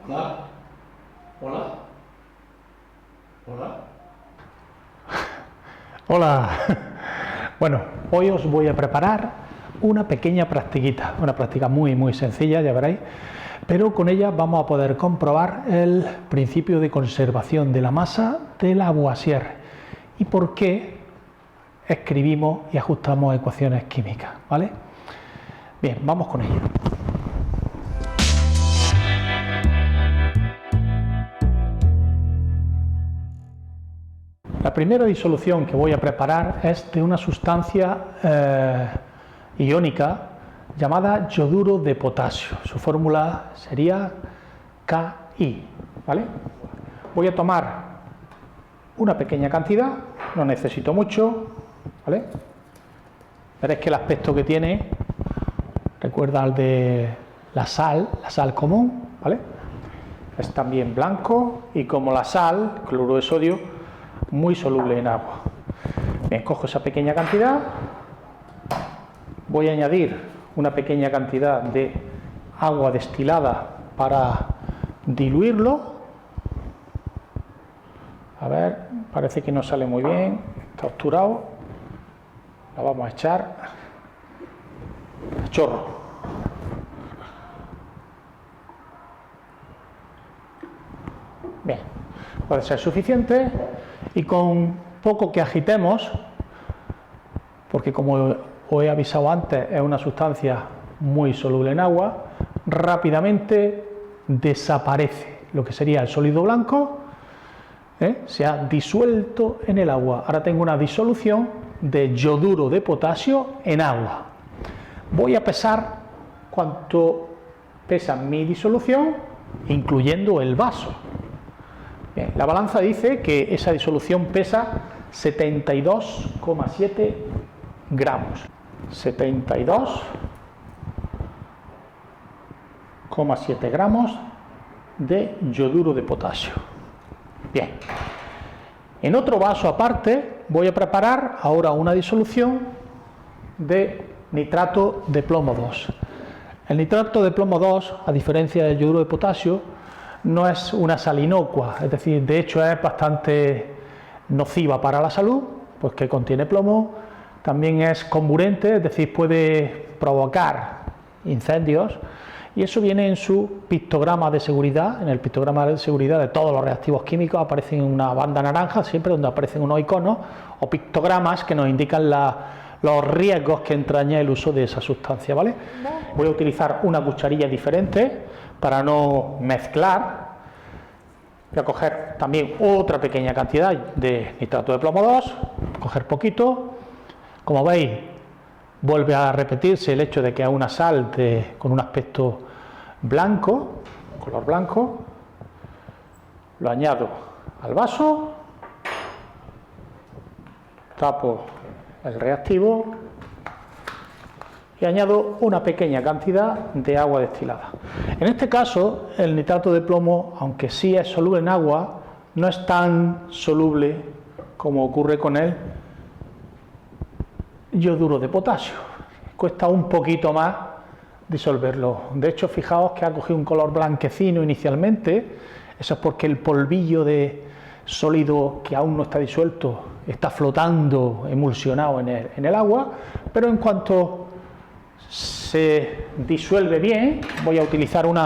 Hola. Hola. Hola. Hola. Bueno, hoy os voy a preparar una pequeña practiquita, una práctica muy sencilla, ya veréis, pero con ella vamos a poder comprobar el principio de conservación de la masa de Lavoisier y por qué escribimos y ajustamos ecuaciones químicas, ¿vale? Bien, vamos con ello. La primera disolución que voy a preparar es de una sustancia iónica llamada yoduro de potasio. Su fórmula sería Ki, ¿vale? Voy a tomar una pequeña cantidad, no necesito mucho, ¿vale? Veréis que el aspecto que tiene recuerda al de la sal común, ¿vale? Es también blanco y como la sal, cloruro de sodio, muy soluble en agua. Bien, cojo esa pequeña cantidad, voy a añadir una pequeña cantidad de agua destilada para diluirlo. A ver, parece que no sale muy bien, está obturado. La vamos a echar a chorro. Bien, puede ser suficiente y con poco que agitemos, porque como os he avisado antes es una sustancia muy soluble en agua, rápidamente desaparece lo que sería el sólido blanco, se ha disuelto en el agua. Ahora tengo una disolución de yoduro de potasio en agua. Voy a pesar cuánto pesa mi disolución, incluyendo el vaso. Bien, la balanza dice que esa disolución pesa 72,7 gramos. 72,7 gramos de yoduro de potasio. Bien, en otro vaso aparte voy a preparar ahora una disolución de nitrato de plomo 2. El nitrato de plomo 2, a diferencia del yoduro de potasio, no es una sal inocua, es decir, de hecho es bastante nociva para la salud, pues que contiene plomo, también es comburente, es decir, puede provocar incendios, y eso viene en su pictograma de seguridad. En el pictograma de seguridad de todos los reactivos químicos aparece una banda naranja, siempre donde aparecen unos iconos o pictogramas que nos indican los riesgos que entraña el uso de esa sustancia, ¿vale? Voy a utilizar una cucharilla diferente para no mezclar. Voy a coger también otra pequeña cantidad de nitrato de plomo 2, coger poquito. Como veis, vuelve a repetirse el hecho de que es una sal con un aspecto blanco, color blanco. Lo añado al vaso, tapo el reactivo y añado una pequeña cantidad de agua destilada. En este caso, el nitrato de plomo, aunque sí es soluble en agua, no es tan soluble como ocurre con el yoduro de potasio. Cuesta un poquito más disolverlo. De hecho, fijaos que ha cogido un color blanquecino inicialmente. Eso es porque el polvillo de sólido que aún no está disuelto está flotando emulsionado en el agua, pero en cuanto se disuelve bien, voy a utilizar un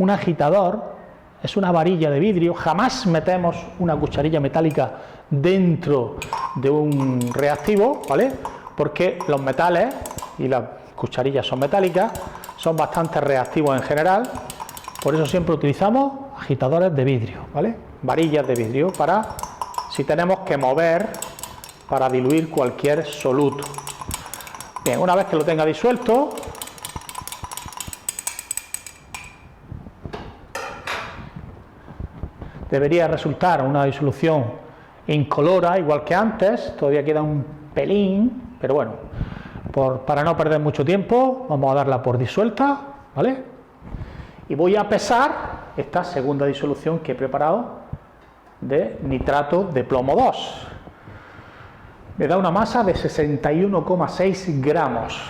agitador. Es una varilla de vidrio. Jamás metemos una cucharilla metálica dentro de un reactivo, ¿vale? Porque los metales, y las cucharillas son metálicas, son bastante reactivos en general. Por eso siempre utilizamos agitadores de vidrio, ¿vale? Varillas de vidrio para si tenemos que mover para diluir cualquier soluto. Bien, una vez que lo tenga disuelto, debería resultar una disolución incolora, igual que antes. Todavía queda un pelín, pero bueno, para no perder mucho tiempo, vamos a darla por disuelta, ¿vale? Y voy a pesar esta segunda disolución que he preparado de nitrato de plomo 2. Me da una masa de 61,6 gramos.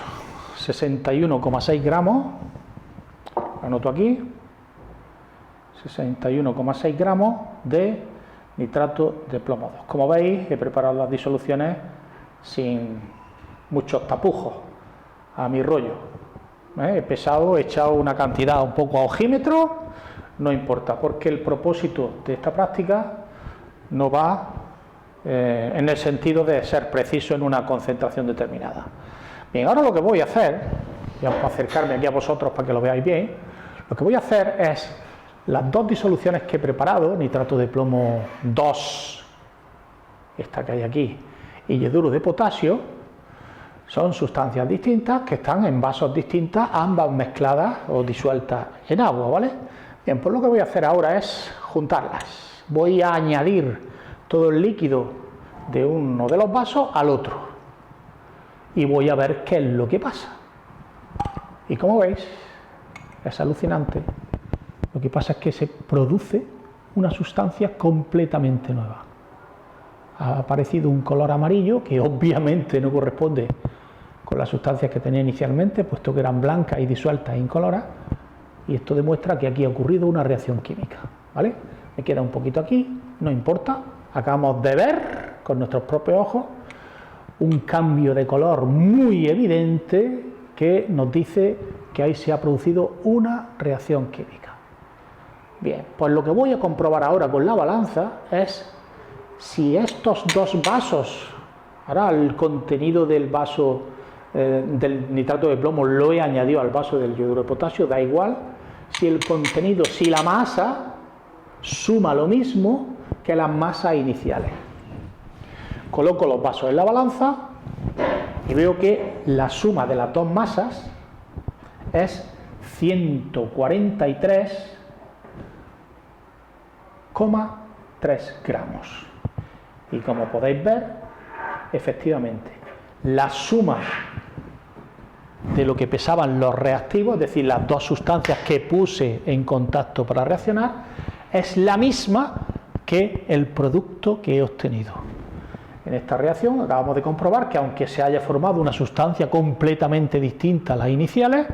61,6 gramos, lo anoto aquí. 61,6 gramos de nitrato de plomo 2. Como veis, he preparado las disoluciones sin muchos tapujos a mi rollo. He pesado, he echado una cantidad un poco a ojímetro, no importa, porque el propósito de esta práctica no va en el sentido de ser preciso en una concentración determinada. Bien, ahora lo que voy a hacer, voy a acercarme aquí a vosotros para que lo veáis bien, lo que voy a hacer es las dos disoluciones que he preparado, nitrato de plomo 2, esta que hay aquí, y yoduro de potasio, son sustancias distintas que están en vasos distintos, ambas mezcladas o disueltas en agua, ¿vale? Bien, pues lo que voy a hacer ahora es juntarlas. Voy a añadir todo el líquido de uno de los vasos al otro y voy a ver qué es lo que pasa. Y como veis, es alucinante. Lo que pasa es que se produce una sustancia completamente nueva. Ha aparecido un color amarillo que obviamente no corresponde con las sustancias que tenía inicialmente, puesto que eran blancas y disueltas e incoloras, y esto demuestra que aquí ha ocurrido una reacción química, ¿vale? Me queda un poquito aquí, no importa, acabamos de ver con nuestros propios ojos un cambio de color muy evidente que nos dice que ahí se ha producido una reacción química. Bien, pues lo que voy a comprobar ahora con la balanza es si estos dos vasos, ahora el contenido del vaso del nitrato de plomo lo he añadido al vaso del yoduro de potasio, da igual, si el contenido, si la masa suma lo mismo que las masas iniciales. Coloco los vasos en la balanza y veo que la suma de las dos masas es 143,3 gramos. Y como podéis ver, efectivamente, la suma de lo que pesaban los reactivos, es decir, las dos sustancias que puse en contacto para reaccionar, es la misma que el producto que he obtenido. En esta reacción acabamos de comprobar que aunque se haya formado una sustancia completamente distinta a las iniciales,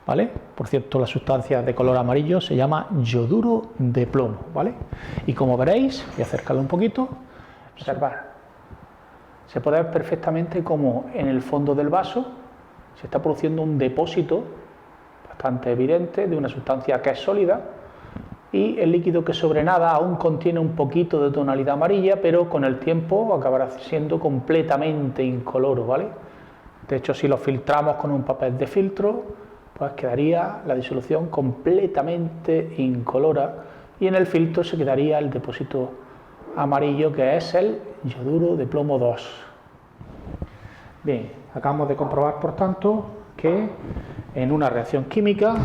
¿vale? Por cierto, la sustancia de color amarillo se llama yoduro de plomo, ¿vale? Y como veréis, voy a acercarlo un poquito, observar. Se puede ver perfectamente como en el fondo del vaso se está produciendo un depósito bastante evidente de una sustancia que es sólida, y el líquido que sobrenada aún contiene un poquito de tonalidad amarilla, pero con el tiempo acabará siendo completamente incoloro, ¿vale? De hecho, si lo filtramos con un papel de filtro, pues quedaría la disolución completamente incolora y en el filtro se quedaría el depósito amarillo que es el yoduro de plomo 2. Bien, acabamos de comprobar, por tanto, que en una reacción química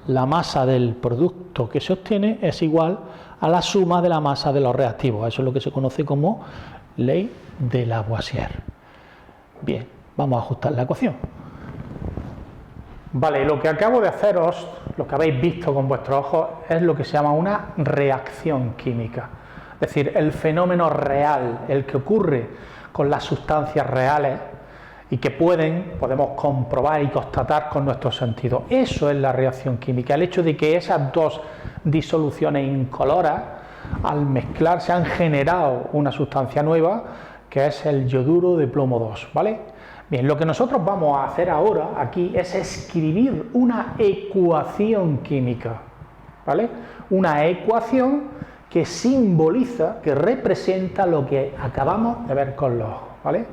la masa del producto que se obtiene es igual a la suma de la masa de los reactivos. Eso es lo que se conoce como ley de Lavoisier. Bien, vamos a ajustar la ecuación. Vale, lo que acabo de haceros, lo que habéis visto con vuestros ojos, es lo que se llama una reacción química. Es decir, el fenómeno real, el que ocurre con las sustancias reales y que podemos comprobar y constatar con nuestros sentidos. Eso es la reacción química, el hecho de que esas dos disoluciones incoloras, al mezclarse, han generado una sustancia nueva, que es el yoduro de plomo 2, ¿vale? Bien, lo que nosotros vamos a hacer ahora aquí es escribir una ecuación química, ¿vale? Una ecuación que simboliza, que representa lo que acabamos de ver con los ojos, ¿vale?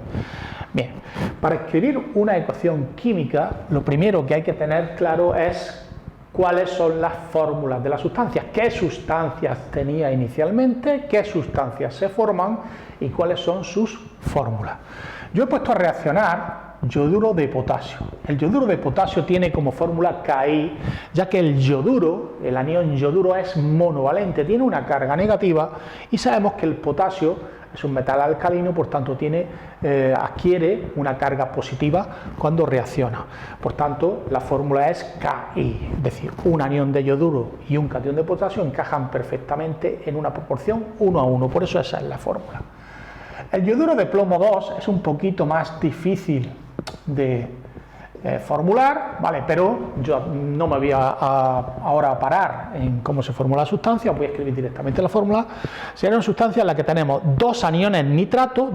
Bien, para escribir una ecuación química, lo primero que hay que tener claro es cuáles son las fórmulas de las sustancias, qué sustancias tenía inicialmente, qué sustancias se forman y cuáles son sus fórmulas. Yo he puesto a reaccionar yoduro de potasio. El yoduro de potasio tiene como fórmula Ki, ya que el yoduro, el anión yoduro, es monovalente, tiene una carga negativa y sabemos que el potasio es un metal alcalino, por tanto adquiere una carga positiva cuando reacciona. Por tanto, la fórmula es Ki, es decir, un anión de yoduro y un catión de potasio encajan perfectamente en una proporción 1 a 1, por eso esa es la fórmula. El yoduro de plomo 2 es un poquito más difícil de formular, ¿vale? Pero yo no me voy ahora a parar en cómo se formula la sustancia, voy a escribir directamente la fórmula. Sería una sustancia en la que tenemos dos aniones nitrato,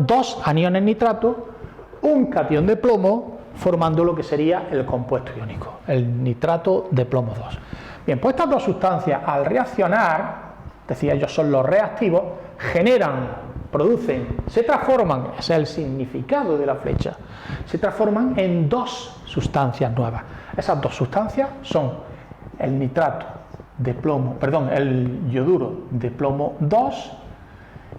un catión de plomo, formando lo que sería el compuesto iónico, el nitrato de plomo 2. Bien, pues estas dos sustancias al reaccionar, decía ellos son los reactivos, se transforman, ese es el significado de la flecha, se transforman en dos sustancias nuevas. Esas dos sustancias son el nitrato de plomo, el yoduro de plomo 2,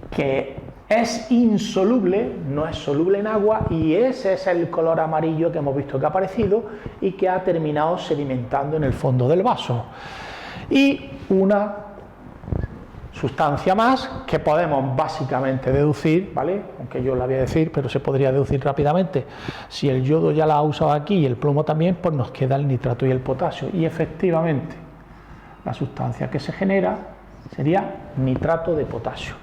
que es insoluble, no es soluble en agua, y ese es el color amarillo que hemos visto que ha aparecido y que ha terminado sedimentando en el fondo del vaso. Y una sustancia más que podemos básicamente deducir, ¿vale? Aunque yo la voy a decir, pero se podría deducir rápidamente. Si el yodo ya la ha usado aquí y el plomo también, pues nos queda el nitrato y el potasio. Y efectivamente, la sustancia que se genera sería nitrato de potasio.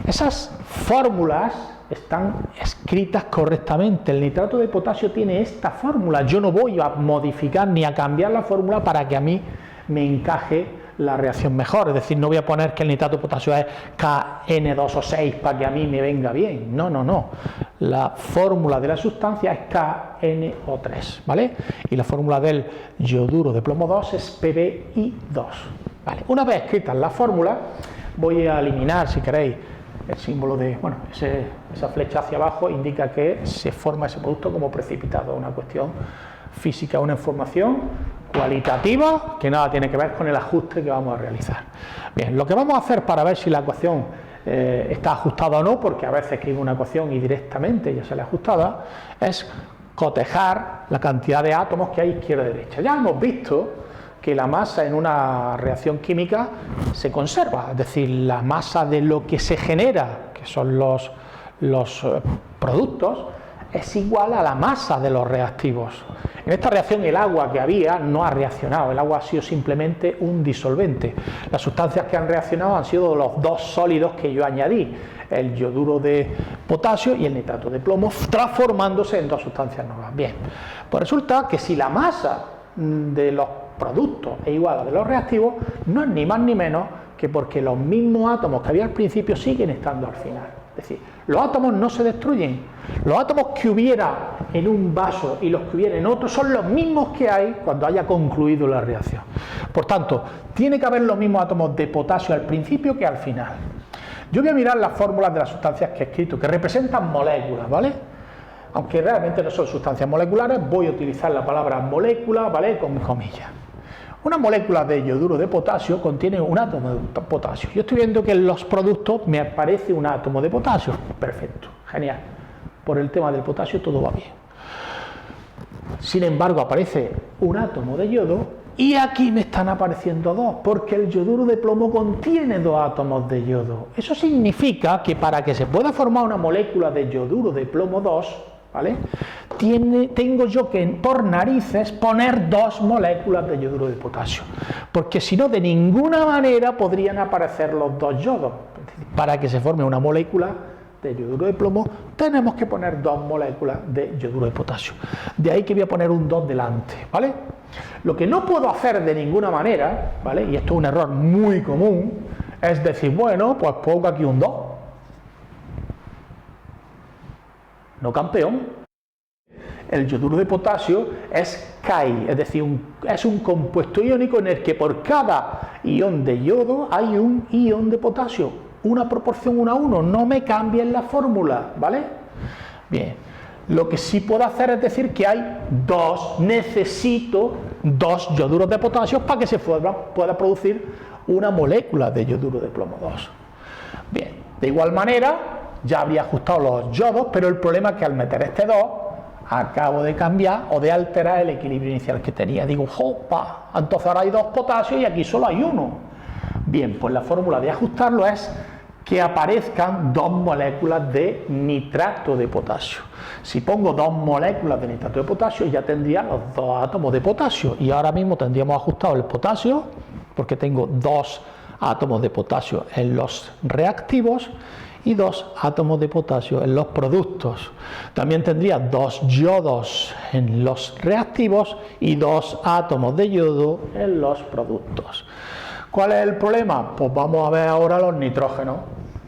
Esas fórmulas están escritas correctamente. El nitrato de potasio tiene esta fórmula. Yo no voy a modificar ni a cambiar la fórmula para que a mí me encaje la reacción mejor, es decir, no voy a poner que el nitrato de potasio es KN2O6 para que a mí me venga bien, no, la fórmula de la sustancia es KNO3, ¿vale? Y la fórmula del yoduro de plomo 2 es PbI2, ¿vale? Una vez escritas las fórmulas, voy a eliminar, si queréis, el símbolo de, bueno, esa flecha hacia abajo indica que se forma ese producto como precipitado, una cuestión física, una información cualitativa que nada tiene que ver con el ajuste que vamos a realizar. Bien, lo que vamos a hacer para ver si la ecuación está ajustada o no, porque a veces escribo una ecuación y directamente ya sale ajustada, es cotejar la cantidad de átomos que hay izquierda y derecha. Ya hemos visto que la masa en una reacción química se conserva, es decir, la masa de lo que se genera, que son los productos, es igual a la masa de los reactivos. En esta reacción el agua que había no ha reaccionado, el agua ha sido simplemente un disolvente. Las sustancias que han reaccionado han sido los dos sólidos que yo añadí, el yoduro de potasio y el nitrato de plomo, transformándose en dos sustancias nuevas. Bien, pues resulta que si la masa de los productos es igual a la de los reactivos, no es ni más ni menos que porque los mismos átomos que había al principio siguen estando al final. Es decir, los átomos no se destruyen. Los átomos que hubiera en un vaso y los que hubiera en otro son los mismos que hay cuando haya concluido la reacción. Por tanto, tiene que haber los mismos átomos de potasio al principio que al final. Yo voy a mirar las fórmulas de las sustancias que he escrito, que representan moléculas, ¿vale? Aunque realmente no son sustancias moleculares, voy a utilizar la palabra molécula, ¿vale? Con comillas. Una molécula de yoduro de potasio contiene un átomo de potasio. Yo estoy viendo que en los productos me aparece un átomo de potasio. Perfecto, genial. Por el tema del potasio todo va bien. Sin embargo, aparece un átomo de yodo y aquí me están apareciendo dos, porque el yoduro de plomo contiene dos átomos de yodo. Eso significa que para que se pueda formar una molécula de yoduro de plomo 2, ¿vale? Tengo yo que por narices poner dos moléculas de yoduro de potasio, porque si no de ninguna manera podrían aparecer los dos yodos. Para que se forme una molécula de yoduro de plomo tenemos que poner dos moléculas de yoduro de potasio. De ahí que voy a poner un 2 delante, ¿vale? Lo que no puedo hacer de ninguna manera, ¿vale? Y esto es un error muy común, es decir, bueno, pues pongo aquí un 2. No, campeón. El yoduro de potasio es CAI, es decir, es un compuesto iónico en el que por cada ion de yodo hay un ion de potasio, una proporción 1 a 1, no me cambien la fórmula, ¿vale? Bien, lo que sí puedo hacer es decir que hay necesito dos yoduros de potasio para que se pueda producir una molécula de yoduro de plomo 2. Bien, de igual manera ya habría ajustado los yodos, pero el problema es que al meter este 2 acabo de cambiar o de alterar el equilibrio inicial que tenía. Digo, ¡opa! Entonces ahora hay dos potasios y aquí solo hay uno. Bien, pues la fórmula de ajustarlo es que aparezcan dos moléculas de nitrato de potasio. Si pongo dos moléculas de nitrato de potasio ya tendría los dos átomos de potasio y ahora mismo tendríamos ajustado el potasio porque tengo dos átomos de potasio en los reactivos y dos átomos de potasio en los productos. También tendría dos yodos en los reactivos activos y 2 átomos de yodo en los productos. ¿Cuál es el problema? Pues vamos a ver ahora los nitrógenos.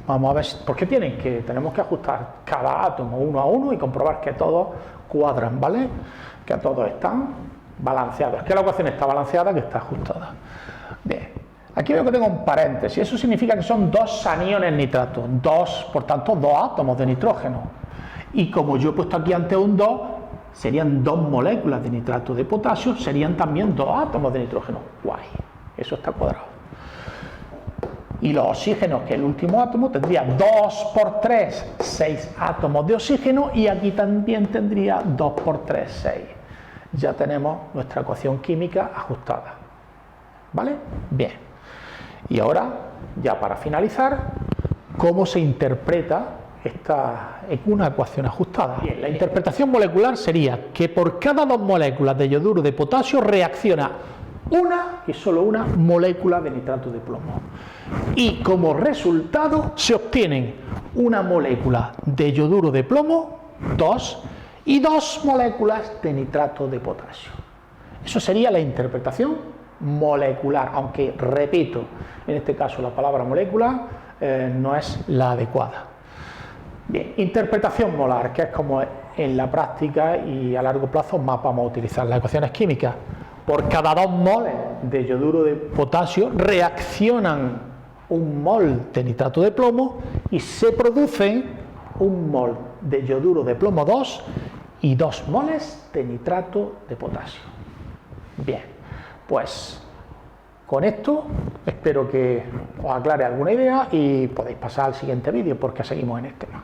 Vamos a ver, porque tenemos que ajustar cada átomo uno a uno y comprobar que todos cuadran, ¿vale? Que todos están balanceados. Es que la ecuación está balanceada, que está ajustada. Bien, aquí veo que tengo un paréntesis. Eso significa que son 2 aniones nitrato, por tanto, 2 átomos de nitrógeno. Y como yo he puesto aquí ante un 2, serían 2 moléculas de nitrato de potasio, serían también 2 átomos de nitrógeno. Guay, eso está cuadrado. Y los oxígenos, que es el último átomo, tendría 2 por 3, 6 átomos de oxígeno, y aquí también tendría 2 por 3, 6. Ya tenemos nuestra ecuación química ajustada. ¿Vale? Bien. Y ahora, ya para finalizar, ¿cómo se interpreta una ecuación ajustada? Bien, la interpretación molecular sería que por cada 2 moléculas de yoduro de potasio reacciona una y solo una molécula de nitrato de plomo. Y como resultado se obtienen una molécula de yoduro de plomo, 2, y 2 moléculas de nitrato de potasio. Eso sería la interpretación molecular, aunque, repito, en este caso la palabra molécula no es la adecuada. Bien, interpretación molar, que es como en la práctica y a largo plazo más vamos a utilizar las ecuaciones químicas. Por cada 2 moles de yoduro de potasio reaccionan 1 mol de nitrato de plomo y se produce 1 mol de yoduro de plomo 2 y 2 moles de nitrato de potasio. Bien, pues con esto espero que os aclare alguna idea y podéis pasar al siguiente vídeo porque seguimos en este tema.